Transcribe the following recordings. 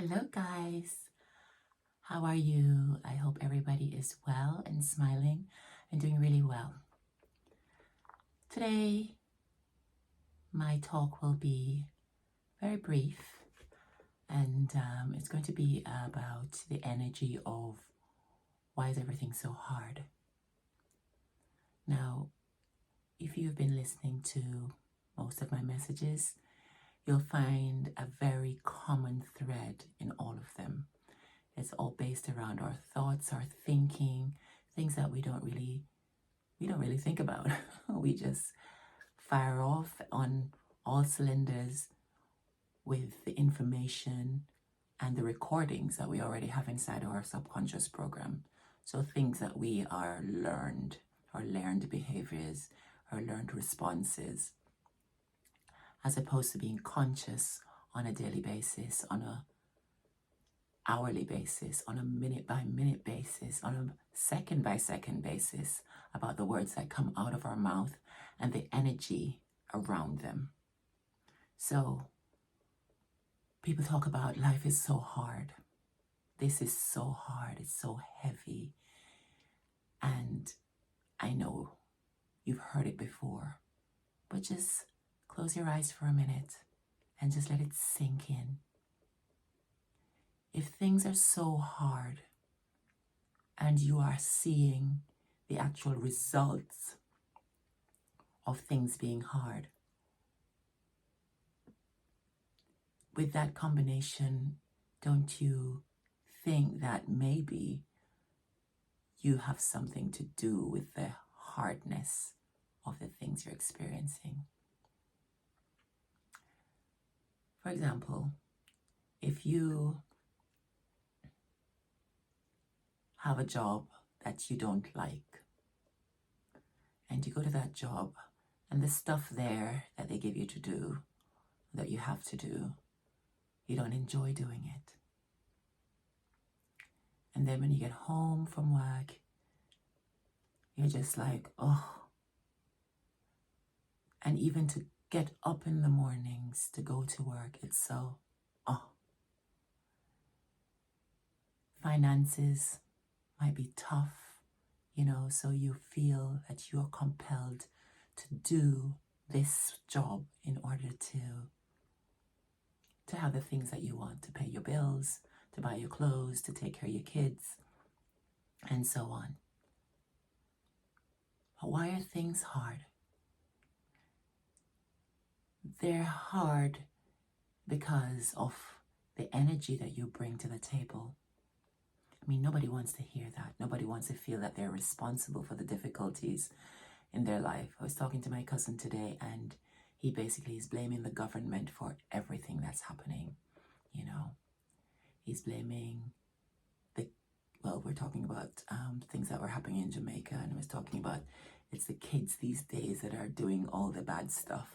Hello, guys. How are you? I hope everybody is well and smiling and doing really well. Today, my talk will be very brief, and it's going to be about the energy of why is everything so hard. Now, if you've been listening to most of my messages, you'll find a very common thread in all of them. It's all based around our thoughts, our thinking, things that we don't really think about. We just fire off on all cylinders with the information and the recordings that we already have inside our subconscious program. So things that we are learned, or learned behaviors, or learned responses, as opposed to being conscious on a daily basis, on a hourly basis, on a minute by minute basis, on a second by second basis about the words that come out of our mouth and the energy around them. So people talk about life is so hard. This is so hard. It's so heavy. And I know you've heard it before, but just close your eyes for a minute and just let it sink in. If things are so hard and you are seeing the actual results of things being hard, with that combination, don't you think that maybe you have something to do with the hardness of the things you're experiencing? For example, if you have a job that you don't like, and you go to that job, and the stuff there that they give you to do, that you have to do, you don't enjoy doing it. And then when you get home from work, you're just like, oh. And even to get up in the mornings to go to work, it's so, oh. Finances might be tough, so you feel that you're compelled to do this job in order to have the things that you want, to pay your bills, to buy your clothes, to take care of your kids, and so on. But why are things hard? They're hard because of the energy that you bring to the table. I mean, nobody wants to hear that. Nobody wants to feel that they're responsible for the difficulties in their life. I was talking to my cousin today, and he basically is blaming the government for everything that's happening. He's blaming we're talking about things that were happening in Jamaica, and I was talking about it's the kids these days that are doing all the bad stuff.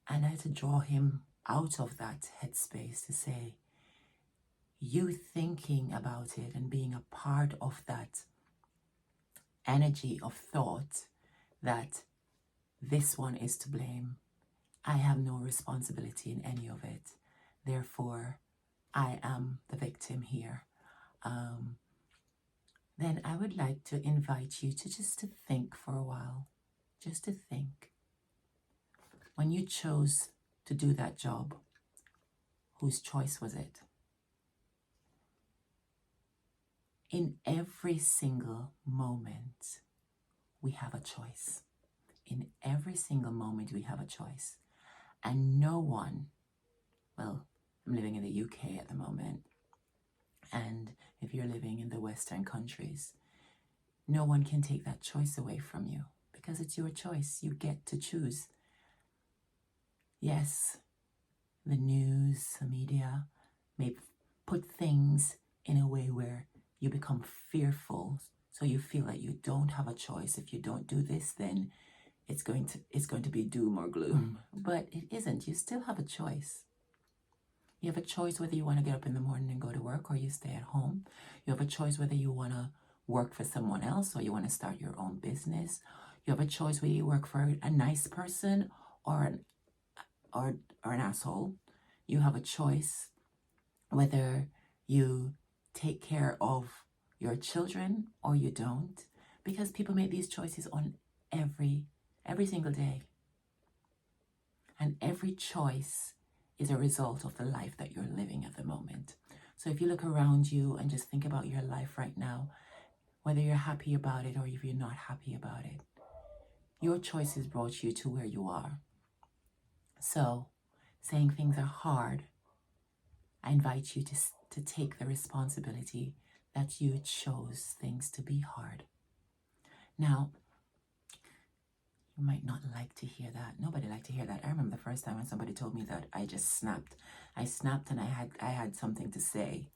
And I had to draw him out of that headspace to say, you thinking about it and being a part of that energy of thought that this one is to blame. I have no responsibility in any of it. Therefore, I am the victim here. Then I would like to invite you to think for a while. Just to think. When you chose to do that job, whose choice was it? In every single moment, we have a choice. In every single moment, we have a choice. And no one, well, I'm living in the UK at the moment, and if you're living in the Western countries, no one can take that choice away from you because it's your choice. You get to choose. Yes, the news, the media may put things in a way where you become fearful, so you feel that you don't have a choice. If you don't do this, then it's going to be doom or gloom. But it isn't. You still have a choice. You have a choice whether you want to get up in the morning and go to work or you stay at home. You have a choice whether you want to work for someone else or you want to start your own business. You have a choice whether you work for a nice person or an asshole. You have a choice whether you take care of your children or you don't, because people make these choices on every single day. And every choice is a result of the life that you're living at the moment. So if you look around you and just think about your life right now, whether you're happy about it or if you're not happy about it, your choices brought you to where you are. So saying things are hard, I invite you to take the responsibility that you chose things to be hard. Now, you might not like to hear that. Nobody liked to hear that. I remember the first time when somebody told me that, I just snapped. I snapped and I had something to say.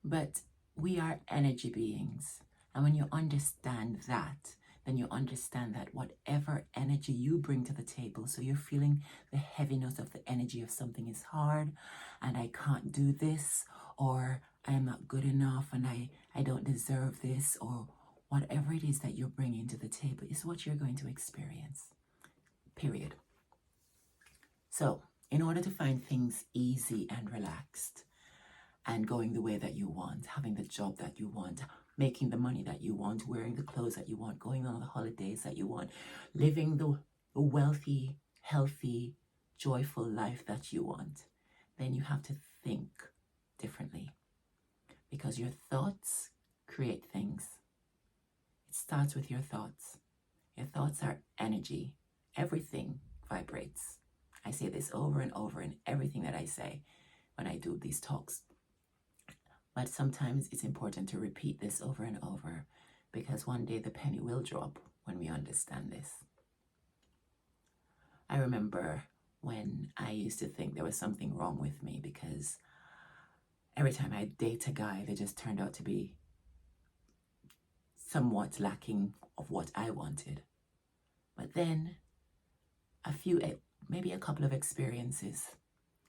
But we are energy beings. And when you understand that, then you understand that whatever energy you bring to the table, so you're feeling the heaviness of the energy of something is hard, and I can't do this, or I'm not good enough, and I don't deserve this, or whatever it is that you're bringing to the table is what you're going to experience, period. So in order to find things easy and relaxed and going the way that you want, having the job that you want, making the money that you want, wearing the clothes that you want, going on the holidays that you want, living the wealthy, healthy, joyful life that you want, then you have to think differently, because your thoughts create things. It starts with your thoughts. Your thoughts are energy. Everything vibrates. I say this over and over in everything that I say when I do these talks. But sometimes it's important to repeat this over and over, because one day the penny will drop when we understand this. I remember when I used to think there was something wrong with me, because every time I date a guy, they just turned out to be somewhat lacking of what I wanted. But then maybe a couple of experiences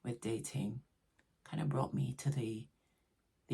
with dating kind of brought me to the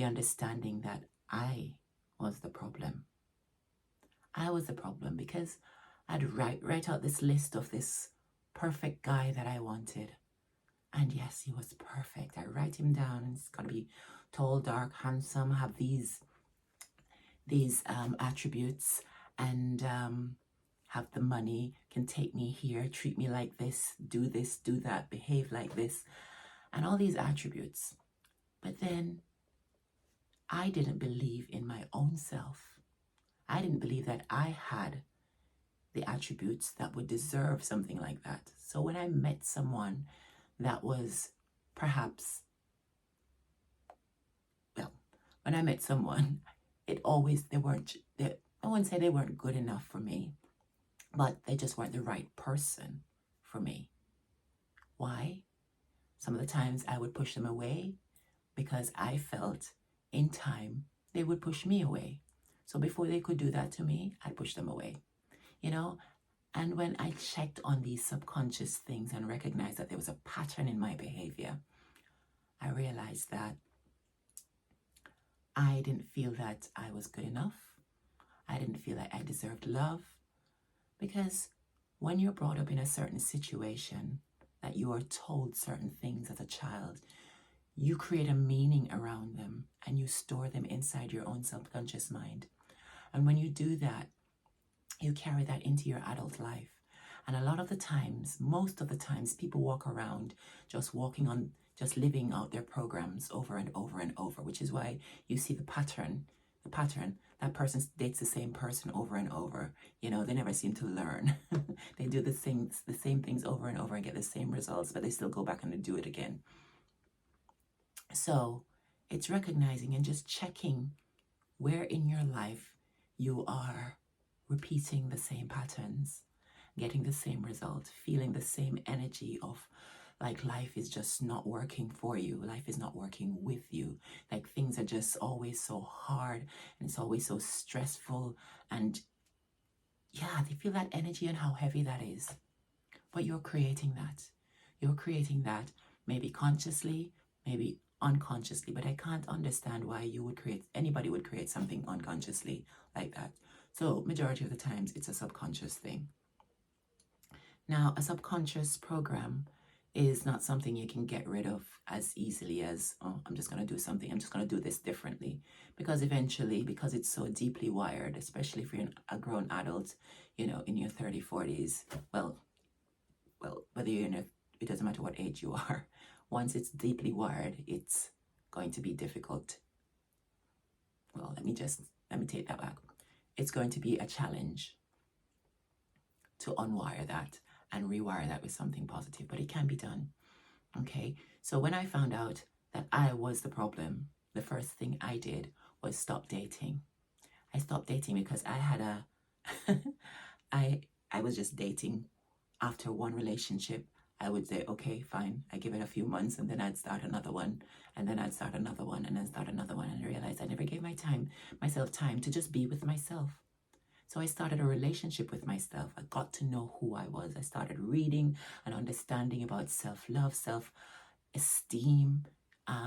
understanding that I was the problem. I was the problem, because I'd write out this list of this perfect guy that I wanted. And yes, he was perfect. I write him down, and it's got to be tall, dark, handsome, have these attributes, and have the money, can take me here, treat me like this, do that, behave like this, and all these attributes. But then I didn't believe in my own self. I didn't believe that I had the attributes that would deserve something like that. So when I met someone that was perhaps, when I met someone, I wouldn't say they weren't good enough for me, but they just weren't the right person for me. Why? Some of the times I would push them away because I felt in time they would push me away. So before they could do that to me, I'd push them away, And when I checked on these subconscious things and recognized that there was a pattern in my behavior, I realized that I didn't feel that I was good enough. I didn't feel like I deserved love, because when you're brought up in a certain situation that you are told certain things as a child, you create a meaning around them and you store them inside your own subconscious mind. And when you do that, you carry that into your adult life. And a lot of the times, most of the times, people walk around just living out their programs over and over and over, which is why you see the pattern, that person dates the same person over and over. They never seem to learn. They do the same things over and over and get the same results, but they still go back and they do it again. So it's recognizing and just checking where in your life you are repeating the same patterns, getting the same result, feeling the same energy of like life is just not working for you. Life is not working with you. Like things are just always so hard and it's always so stressful. And yeah, they feel that energy and how heavy that is. But you're creating that. You're creating that maybe consciously, maybe unconsciously, but I can't understand why anybody would create something unconsciously like that. So majority of the times it's a subconscious thing. Now, a subconscious program is not something you can get rid of as easily as, oh, I'm just going to do something. I'm just going to do this differently. Because eventually, because it's so deeply wired, especially if you're a grown adult, in your 30s, 40s, well, whether you're it doesn't matter what age you are. Once it's deeply wired, it's going to be difficult. Well, let me take that back. It's going to be a challenge to unwire that and rewire that with something positive, but it can be done. Okay, so when I found out that I was the problem, the first thing I did was stop dating. I stopped dating because I had I was just dating. After one relationship, I would say, okay, fine. I give it a few months, and then I'd start another one, and then I'd start another one, and then start another one, and I realized I never gave myself time to just be with myself. So I started a relationship with myself. I got to know who I was. I started reading and understanding about self-love, self-esteem,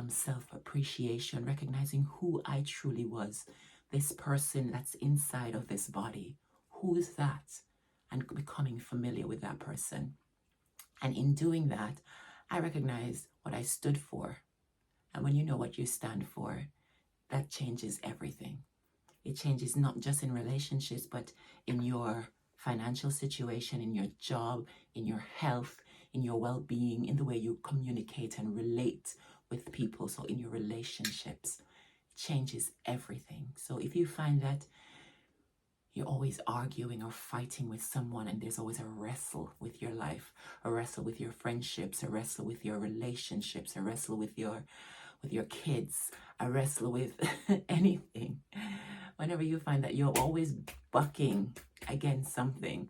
self-appreciation, recognizing who I truly was, this person that's inside of this body. Who is that? And becoming familiar with that person. And in doing that, I recognized what I stood for. And when you know what you stand for, that changes everything. It changes not just in relationships, but in your financial situation, in your job, in your health, in your well-being, in the way you communicate and relate with people. So in your relationships, it changes everything. So if you find that you're always arguing or fighting with someone, and there's always a wrestle with your life, a wrestle with your friendships, a wrestle with your relationships, a wrestle with your kids, a wrestle with anything. Whenever you find that you're always bucking against something,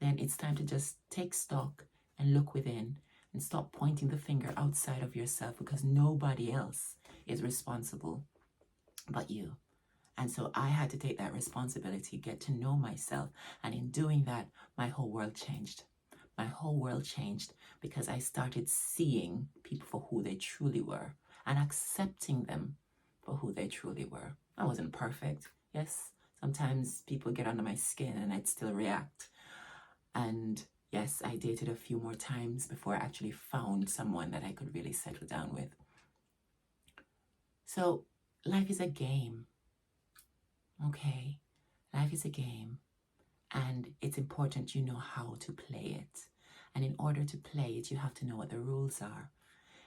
then it's time to just take stock and look within and stop pointing the finger outside of yourself, because nobody else is responsible but you. And so I had to take that responsibility, get to know myself. And in doing that, my whole world changed. My whole world changed because I started seeing people for who they truly were and accepting them for who they truly were. I wasn't perfect. Yes, sometimes people get under my skin and I'd still react. And yes, I dated a few more times before I actually found someone that I could really settle down with. So life is a game. Okay, life is a game, and it's important you know how to play it. And in order to play it, you have to know what the rules are.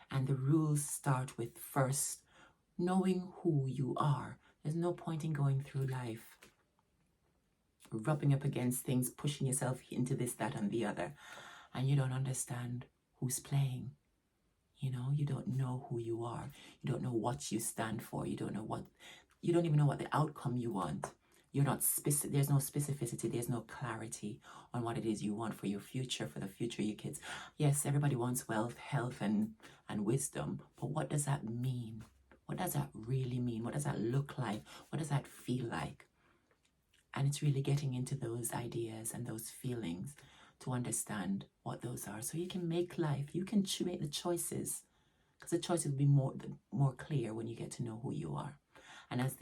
And the rules start with first knowing who you are. There's no point in going through life rubbing up against things, pushing yourself into this, that, and the other, and you don't understand who's playing. You don't know who you are. You don't know what you stand for. You don't even know what the outcome you want. You're not specific. There's no specificity. There's no clarity on what it is you want for your future, for the future of your kids. Yes, everybody wants wealth, health, and wisdom. But what does that mean? What does that really mean? What does that look like? What does that feel like? And it's really getting into those ideas and those feelings to understand what those are, so you can make life. You can make the choices, because the choices will be more clear when you get to know who you are. And as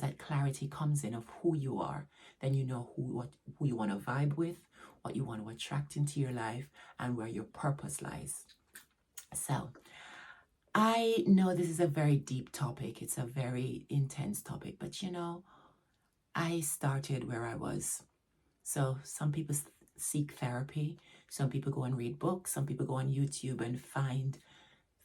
that clarity comes in of who you are, then you know who you want to vibe with, what you want to attract into your life, and where your purpose lies. So I know this is a very deep topic. It's a very intense topic, but I started where I was. So some people seek therapy, some people go and read books, some people go on YouTube and find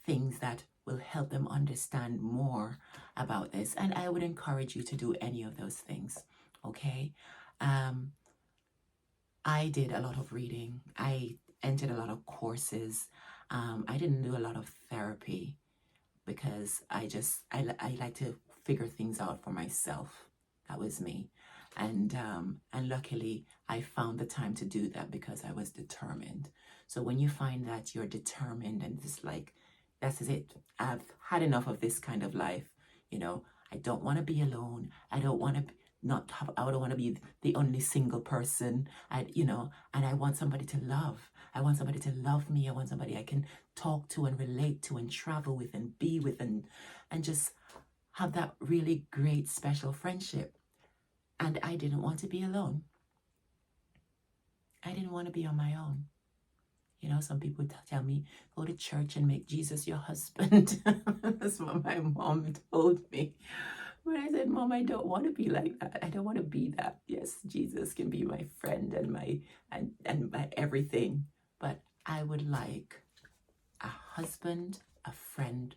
things that will help them understand more about this. And I would encourage you to do any of those things, okay? I did a lot of reading. I entered a lot of courses. I didn't do a lot of therapy because I like to figure things out for myself. That was me. And luckily, I found the time to do that because I was determined. So when you find that you're determined and just like, that's it, I've had enough of this kind of life. I don't want to be alone. I don't want to I don't want to be the only single person. And I want somebody to love. I want somebody to love me. I want somebody I can talk to and relate to and travel with and be with and just have that really great special friendship. And I didn't want to be alone. I didn't want to be on my own. You know, some people tell me, go to church and make Jesus your husband. That's what my mom told me. But I said, Mom, I don't want to be like that. I don't want to be that. Yes, Jesus can be my friend and my everything. But I would like a husband, a friend,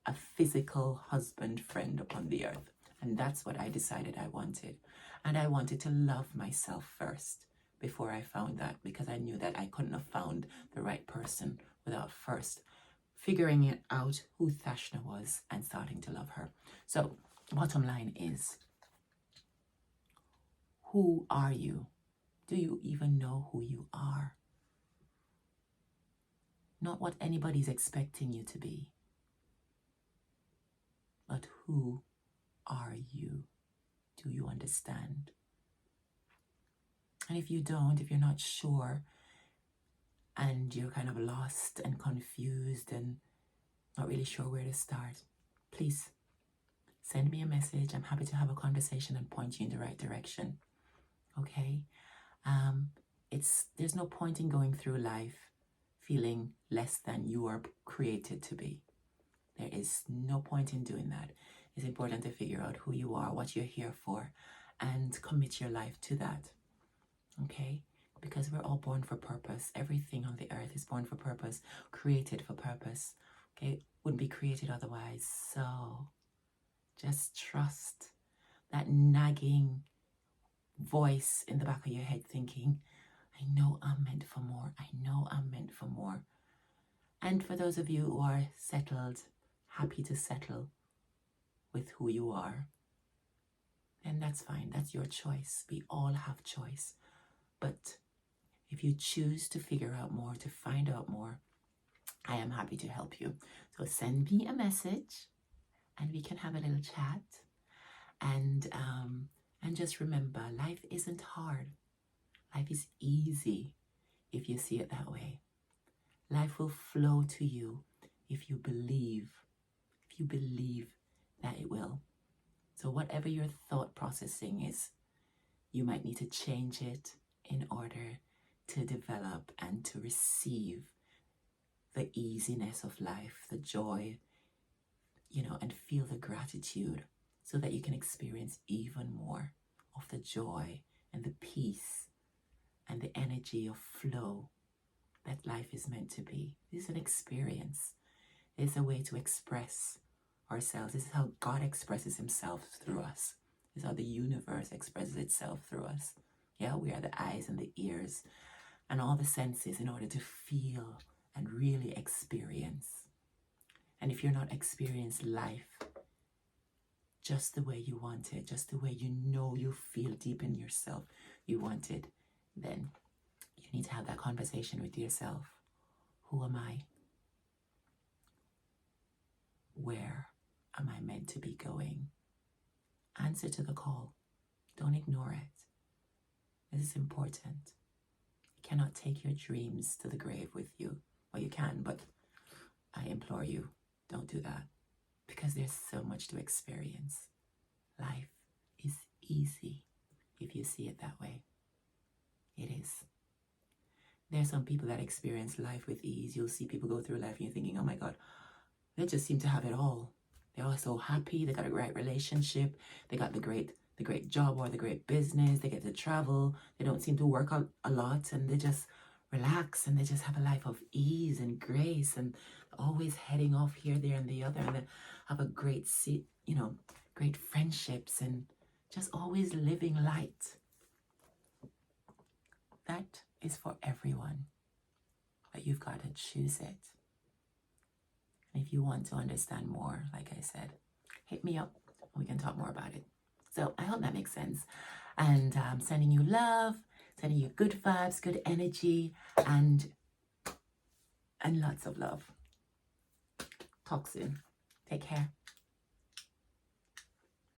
a physical husband friend upon the earth. And that's what I decided I wanted. And I wanted to love myself first before I found that, because I knew that I couldn't have found the right person without first figuring it out who Thashna was and starting to love her. So bottom line is, who are you? Do you even know who you are? Not what anybody's expecting you to be, but who are you? Do you understand? And if you don't, if you're not sure, and you're kind of lost and confused and not really sure where to start, please send me a message. I'm happy to have a conversation and point you in the right direction. Okay? There's no point in going through life feeling less than you are created to be. There is no point in doing that. It's important to figure out who you are, what you're here for, and commit your life to that. Okay? Because we're all born for purpose. Everything on the earth is born for purpose, created for purpose. Okay? Wouldn't be created otherwise. So just trust that nagging voice in the back of your head thinking, I know I'm meant for more. I know I'm meant for more. And for those of you who are settled, happy to settle with who you are, then that's fine. That's your choice. We all have choice. But if you choose to figure out more, to find out more, I am happy to help you. So send me a message and we can have a little chat. And just remember, life isn't hard. Life is easy if you see it that way. Life will flow to you if you believe that it will. So whatever your thought processing is, you might need to change it in order to develop and to receive the easiness of life, the joy, and feel the gratitude, so that you can experience even more of the joy and the peace and the energy of flow that life is meant to be. This is an experience. It's a way to express ourselves. This is how God expresses himself through us. This is how the universe expresses itself through us. Yeah, we are the eyes and the ears and all the senses in order to feel and really experience. And if you're not experiencing life just the way you want it, just the way you feel deep in yourself you want it, then you need to have that conversation with yourself. Who am I? Where am I meant to be going? Answer to the call. Don't ignore it. This is important. You cannot take your dreams to the grave with you. Well, you can, but I implore you, don't do that, because there's so much to experience. Life is easy if you see it that way. It is. There's some people that experience life with ease. You'll see people go through life and you're thinking, oh my God, they just seem to have it all. They're all so happy. They got a great relationship. They got the great job or the great business. They get to travel. They don't seem to work a lot, and they just relax, and they just have a life of ease and grace, and always heading off here, there, and the other, and they have a great great friendships, and just always living light. That is for everyone, but you've got to choose it. And if you want to understand more, like I said, hit me up and we can talk more about it. So I hope that makes sense. And I'm sending you love, sending you good vibes, good energy, and lots of love. Talk soon. Take care.